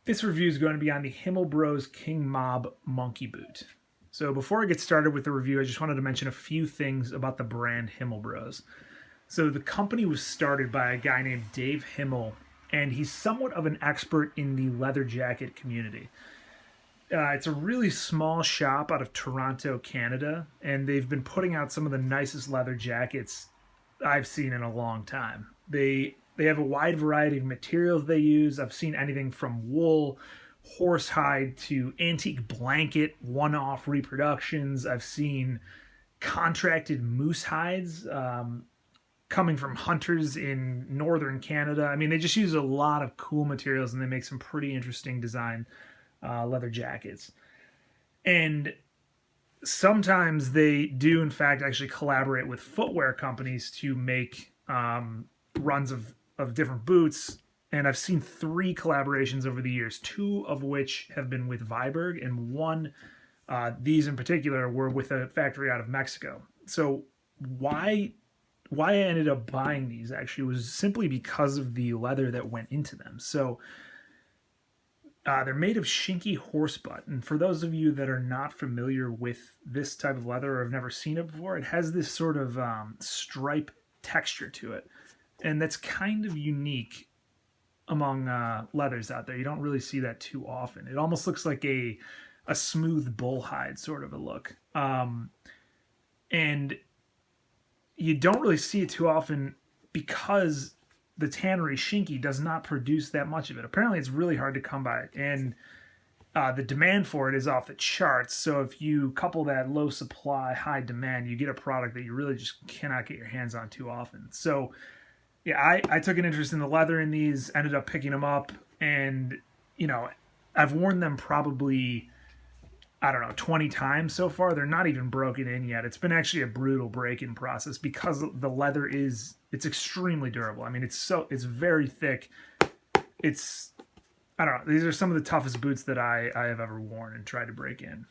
This review is going to be on the Himel Bros King Mob Monkey Boot. So before I get started with the review, I just wanted to mention a few things about the brand Himel Bros. So the company was started by a guy named Dave Himmel, and he's somewhat of an expert in the leather jacket community. It's a really small shop out of Toronto, Canada, and they've been putting out some of the nicest leather jackets I've seen in a long time. They have a wide variety of materials they use. I've seen anything from wool, horsehide to antique blanket, one-off reproductions. I've seen contracted moose hides coming from hunters in northern Canada. I mean, they just use a lot of cool materials and they make some pretty interesting design leather jackets. And sometimes they do, in fact, actually collaborate with footwear companies to make runs of different boots. And I've seen 3 collaborations over the years, 2 of which have been with Viberg, and one, these in particular, were with a factory out of Mexico. So why I ended up buying these actually was simply because of the leather that went into them. So they're made of Shinki Horsebutt, and for those of you that are not familiar with this type of leather or have never seen it before, it has this sort of stripe texture to it, and that's kind of unique among leathers out there. You don't really see that too often. It almost looks like a smooth bull hide sort of a look, and you don't really see it too often because the tannery Shinki does not produce that much of it. Apparently it's really hard to come by, and the demand for it is off the charts. So if you couple that low supply, high demand, you get a product that you really just cannot get your hands on too often. So yeah, I took an interest in the leather in these, ended up picking them up, and I've worn them probably, I don't know, 20 times so far. They're not even broken in yet. It's been actually a brutal break-in process because the leather it's extremely durable. I mean, it's very thick. I don't know. These are some of the toughest boots that I have ever worn and tried to break in.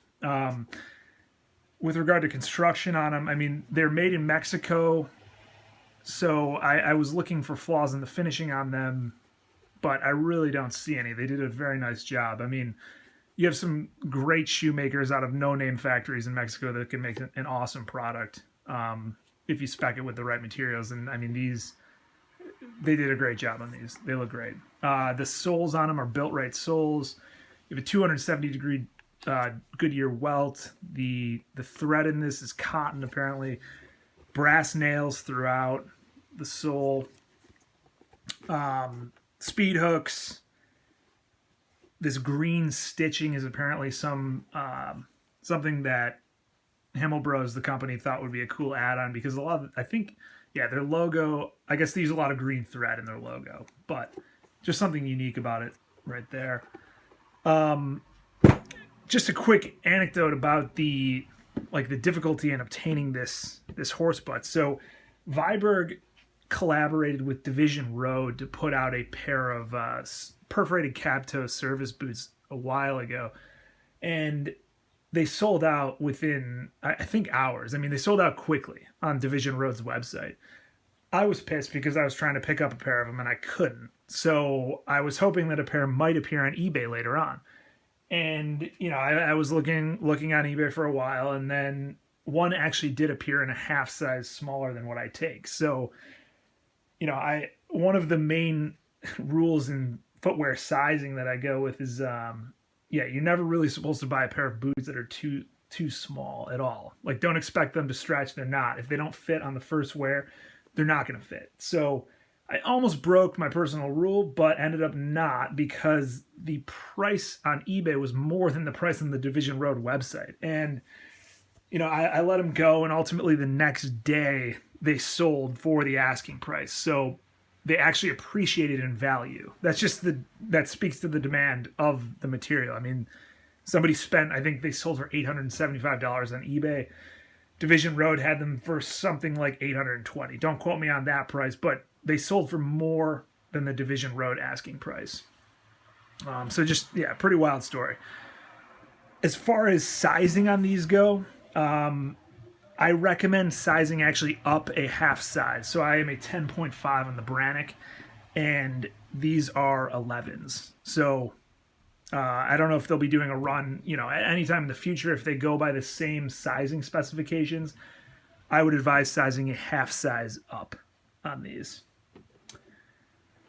With regard to construction on them, I mean, they're made in Mexico, so I was looking for flaws in the finishing on them, but I really don't see any. They did a very nice job. I mean, you have some great shoemakers out of no-name factories in Mexico that can make an awesome product if you spec it with the right materials. And I mean, they did a great job on these. They look great. The soles on them are built-right soles. You have a 270-degree Goodyear welt. The thread in this is cotton, apparently. Brass nails throughout the sole. Speed hooks. This green stitching is apparently something that Himel Bros, the company, thought would be a cool add-on, because their logo, I guess they use a lot of green thread in their logo, but just something unique about it right there. Just a quick anecdote about the difficulty in obtaining this horsebutt. So Viberg collaborated with Division Road to put out a pair of perforated cab toe service boots a while ago, and they sold out within, I think, hours. I mean, they sold out quickly on Division Road's website. I was pissed because I was trying to pick up a pair of them and I couldn't. So I was hoping that a pair might appear on eBay later on. And I was looking on eBay for a while, and then one actually did appear in a half size smaller than what I take. So one of the main rules in footwear sizing that I go with is you're never really supposed to buy a pair of boots that are too small at all. Like, don't expect them to stretch. They're not. If they don't fit on the first wear, they're not going to fit. So I almost broke my personal rule, but ended up not, because the price on eBay was more than the price on the Division Road website. And I let them go, and ultimately the next day they sold for the asking price. So they actually appreciated in value. That speaks to the demand of the material. I mean, somebody spent, I think they sold for $875 on eBay. Division Road had them for something like $820. Don't quote me on that price, but they sold for more than the Division Road asking price. Pretty wild story. As far as sizing on these go, I recommend sizing actually up a half size. So I am a 10.5 on the Brannick, and these are 11s. So I don't know if they'll be doing a run, at any time in the future. If they go by the same sizing specifications, I would advise sizing a half size up on these.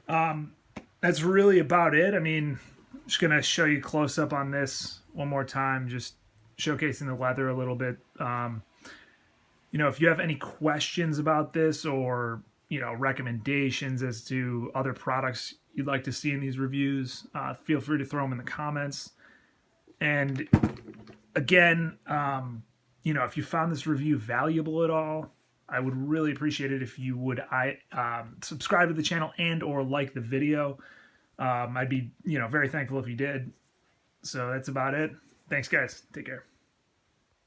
That's really about it. I mean, I'm just going to show you close up on this one more time, just showcasing the leather a little bit. If you have any questions about this or, recommendations as to other products you'd like to see in these reviews, feel free to throw them in the comments. And again, if you found this review valuable at all, I would really appreciate it if you would subscribe to the channel and or like the video. I'd be very thankful if you did. So that's about it. Thanks, guys. Take care.